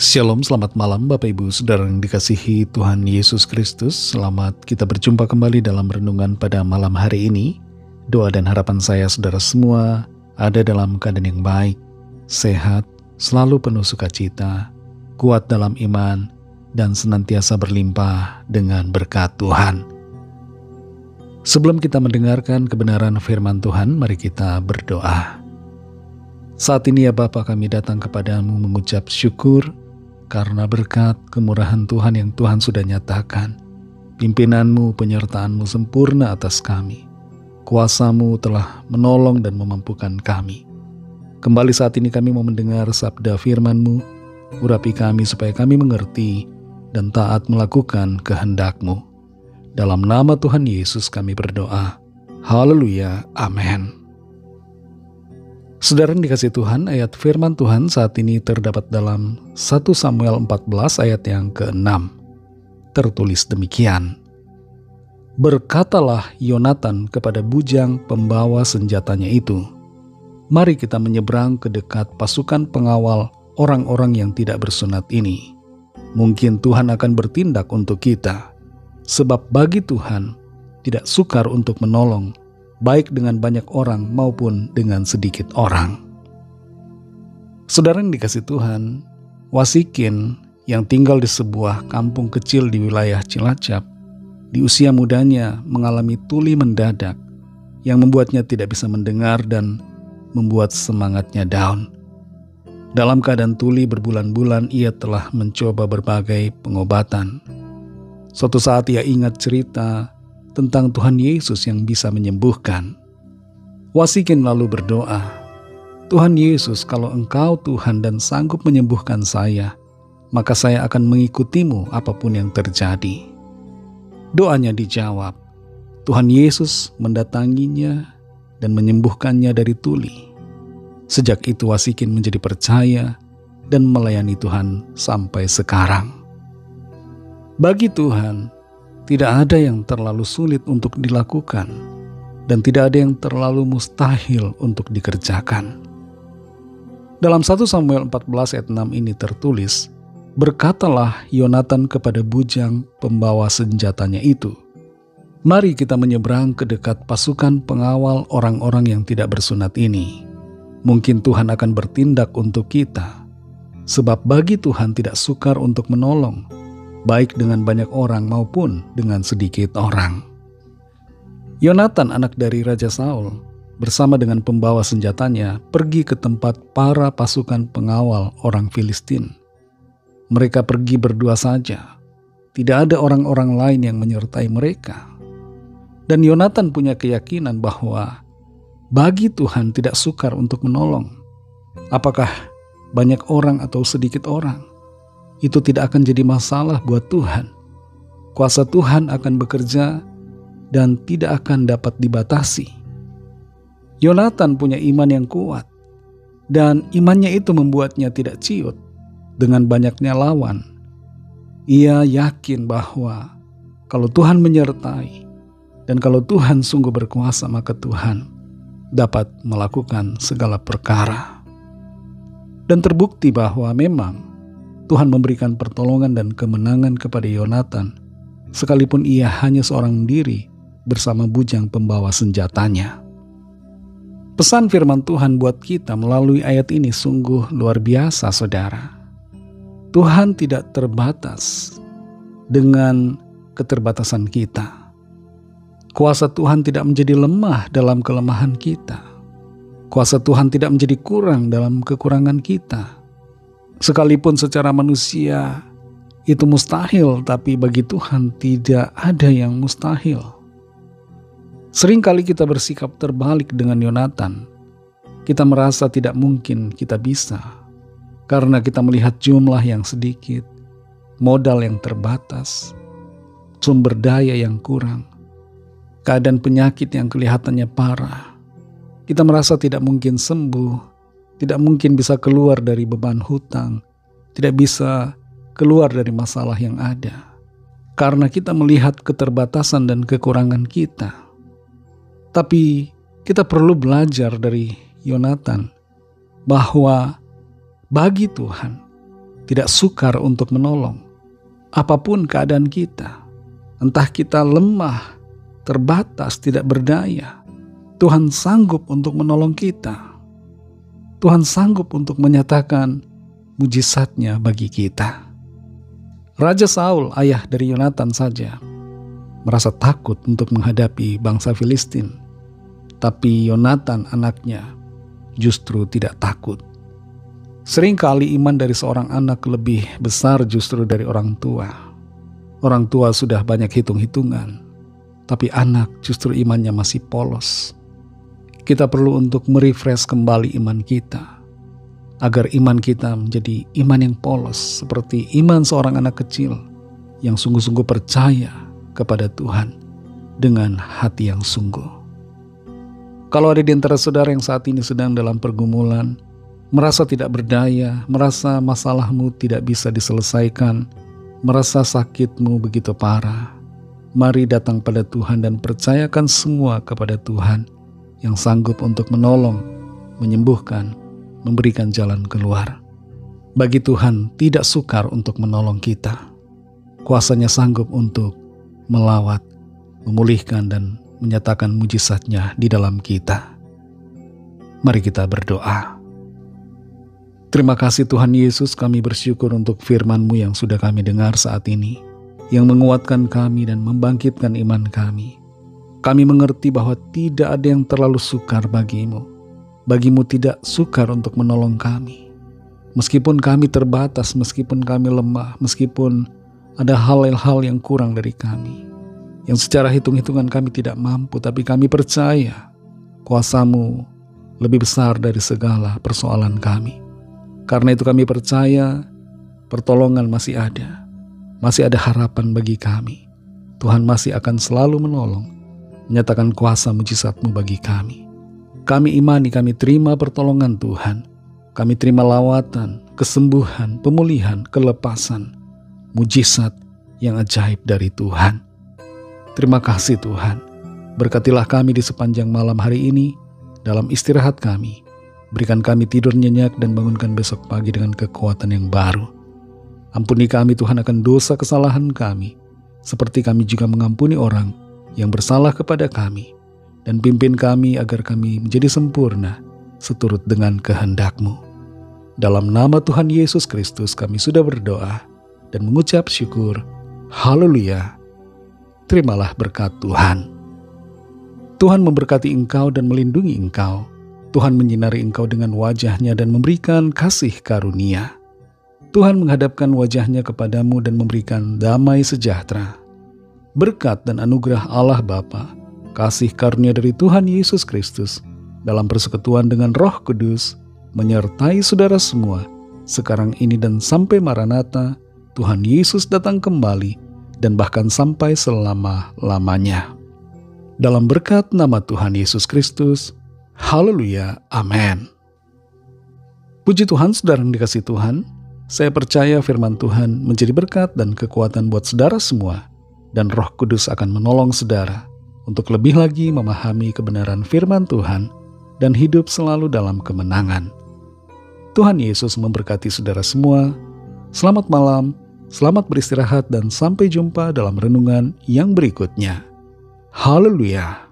Shalom, selamat malam Bapak Ibu Saudara yang dikasihi Tuhan Yesus Kristus. Selamat kita berjumpa kembali dalam renungan pada malam hari ini. Doa dan harapan saya saudara semua ada dalam keadaan yang baik, sehat, selalu penuh sukacita, kuat dalam iman, dan senantiasa berlimpah dengan berkat Tuhan. Sebelum kita mendengarkan kebenaran firman Tuhan, mari kita berdoa. Saat ini ya Bapa, kami datang kepadamu mengucap syukur karena berkat kemurahan Tuhan yang Tuhan sudah nyatakan. Pimpinanmu, penyertaanmu sempurna atas kami. Kuasamu telah menolong dan memampukan kami. Kembali saat ini kami mau mendengar sabda firman-Mu. Urapi kami supaya kami mengerti dan taat melakukan kehendak-Mu. Dalam nama Tuhan Yesus kami berdoa. Haleluya, amin. Saudara yang dikasihi Tuhan, ayat firman Tuhan saat ini terdapat dalam 1 Samuel 14 ayat yang ke-6. Tertulis demikian. Berkatalah Yonatan kepada bujang pembawa senjatanya itu, mari kita menyeberang ke dekat pasukan pengawal orang-orang yang tidak bersunat ini. Mungkin Tuhan akan bertindak untuk kita, sebab bagi Tuhan tidak sukar untuk menolong, baik dengan banyak orang maupun dengan sedikit orang. Saudara yang dikasihi Tuhan, Wasikin yang tinggal di sebuah kampung kecil di wilayah Cilacap, di usia mudanya mengalami tuli mendadak yang membuatnya tidak bisa mendengar dan membuat semangatnya down. Dalam keadaan tuli berbulan-bulan ia telah mencoba berbagai pengobatan. Suatu saat ia ingat cerita tentang Tuhan Yesus yang bisa menyembuhkan. Wasikin lalu berdoa, Tuhan Yesus, kalau Engkau Tuhan dan sanggup menyembuhkan saya, maka saya akan mengikutimu apapun yang terjadi. Doanya dijawab. Tuhan Yesus mendatanginya dan menyembuhkannya dari tuli. Sejak itu Wasikin menjadi percaya dan melayani Tuhan sampai sekarang. Bagi Tuhan, tidak ada yang terlalu sulit untuk dilakukan, dan tidak ada yang terlalu mustahil untuk dikerjakan. Dalam 1 Samuel 14 ayat 6 ini tertulis, berkatalah Yonatan kepada bujang pembawa senjatanya itu, mari kita menyeberang ke dekat pasukan pengawal orang-orang yang tidak bersunat ini. Mungkin Tuhan akan bertindak untuk kita, sebab bagi Tuhan tidak sukar untuk menolong, baik dengan banyak orang maupun dengan sedikit orang. Yonatan, anak dari Raja Saul, bersama dengan pembawa senjatanya pergi ke tempat para pasukan pengawal orang Filistin. Mereka pergi berdua saja. Tidak ada orang-orang lain yang menyertai mereka. Dan Yonatan punya keyakinan bahwa bagi Tuhan tidak sukar untuk menolong. Apakah banyak orang atau sedikit orang? Itu tidak akan jadi masalah buat Tuhan. Kuasa Tuhan akan bekerja dan tidak akan dapat dibatasi. Yonatan punya iman yang kuat, dan imannya itu membuatnya tidak ciut dengan banyaknya lawan. Ia yakin bahwa kalau Tuhan menyertai dan kalau Tuhan sungguh berkuasa, maka Tuhan dapat melakukan segala perkara. Dan terbukti bahwa memang Tuhan memberikan pertolongan dan kemenangan kepada Yonatan, sekalipun ia hanya seorang diri bersama bujang pembawa senjatanya. Pesan firman Tuhan buat kita melalui ayat ini sungguh luar biasa, saudara. Tuhan tidak terbatas dengan keterbatasan kita. Kuasa Tuhan tidak menjadi lemah dalam kelemahan kita. Kuasa Tuhan tidak menjadi kurang dalam kekurangan kita. Sekalipun secara manusia itu mustahil, tapi bagi Tuhan tidak ada yang mustahil. Seringkali kita bersikap terbalik dengan Yonatan. Kita merasa tidak mungkin kita bisa, karena kita melihat jumlah yang sedikit, modal yang terbatas, sumber daya yang kurang, keadaan penyakit yang kelihatannya parah. Kita merasa tidak mungkin sembuh, tidak mungkin bisa keluar dari beban hutang, tidak bisa keluar dari masalah yang ada. Karena kita melihat keterbatasan dan kekurangan kita. Tapi kita perlu belajar dari Yonatan bahwa bagi Tuhan tidak sukar untuk menolong. Apapun keadaan kita, entah kita lemah, terbatas, tidak berdaya, Tuhan sanggup untuk menolong kita. Tuhan sanggup untuk menyatakan mujizatnya bagi kita. Raja Saul, ayah dari Yonatan saja, merasa takut untuk menghadapi bangsa Filistin. Tapi Yonatan, anaknya, justru tidak takut. Seringkali iman dari seorang anak lebih besar justru dari orang tua. Orang tua sudah banyak hitung-hitungan, tapi anak justru imannya masih polos. Kita perlu untuk merefresh kembali iman kita, agar iman kita menjadi iman yang polos, seperti iman seorang anak kecil yang sungguh-sungguh percaya kepada Tuhan dengan hati yang sungguh. Kalau ada di antara saudara yang saat ini sedang dalam pergumulan, merasa tidak berdaya, merasa masalahmu tidak bisa diselesaikan, merasa sakitmu begitu parah, mari datang pada Tuhan dan percayakan semua kepada Tuhan yang sanggup untuk menolong, menyembuhkan, memberikan jalan keluar. Bagi Tuhan tidak sukar untuk menolong kita. Kuasanya sanggup untuk melawat, memulihkan dan menyatakan mujizatnya di dalam kita. Mari kita berdoa. Terima kasih Tuhan Yesus, kami bersyukur untuk firman-Mu yang sudah kami dengar saat ini, yang menguatkan kami dan membangkitkan iman kami. Kami mengerti bahwa tidak ada yang terlalu sukar bagimu. Bagimu tidak sukar untuk menolong kami. Meskipun kami terbatas, meskipun kami lemah, meskipun ada hal-hal yang kurang dari kami, yang secara hitung-hitungan kami tidak mampu, tapi kami percaya kuasa-Mu lebih besar dari segala persoalan kami. Karena itu kami percaya pertolongan masih ada harapan bagi kami. Tuhan masih akan selalu menolong, menyatakan kuasa mujizat-Mu bagi kami. Kami imani, kami terima pertolongan Tuhan. Kami terima lawatan, kesembuhan, pemulihan, kelepasan, mujizat yang ajaib dari Tuhan. Terima kasih Tuhan. Berkatilah kami di sepanjang malam hari ini, dalam istirahat kami. Berikan kami tidur nyenyak dan bangunkan besok pagi dengan kekuatan yang baru. Ampuni kami Tuhan akan dosa kesalahan kami, seperti kami juga mengampuni orang yang bersalah kepada kami. Dan pimpin kami agar kami menjadi sempurna seturut dengan kehendak-Mu. Dalam nama Tuhan Yesus Kristus kami sudah berdoa dan mengucap syukur. Haleluya. Terimalah berkat Tuhan. Tuhan memberkati engkau dan melindungi engkau. Tuhan menyinari engkau dengan wajah-Nya dan memberikan kasih karunia. Tuhan menghadapkan wajah-Nya kepadamu dan memberikan damai sejahtera. Berkat dan anugerah Allah Bapa, kasih karunia dari Tuhan Yesus Kristus, dalam persekutuan dengan Roh Kudus, menyertai saudara semua, sekarang ini dan sampai Maranatha, Tuhan Yesus datang kembali, dan bahkan sampai selama-lamanya. Dalam berkat nama Tuhan Yesus Kristus, haleluya, amin. Puji Tuhan, saudara yang dikasihi Tuhan, saya percaya firman Tuhan menjadi berkat dan kekuatan buat saudara semua, dan Roh Kudus akan menolong saudara untuk lebih lagi memahami kebenaran firman Tuhan dan hidup selalu dalam kemenangan. Tuhan Yesus memberkati saudara semua. Selamat malam, selamat beristirahat, dan sampai jumpa dalam renungan yang berikutnya. Haleluya.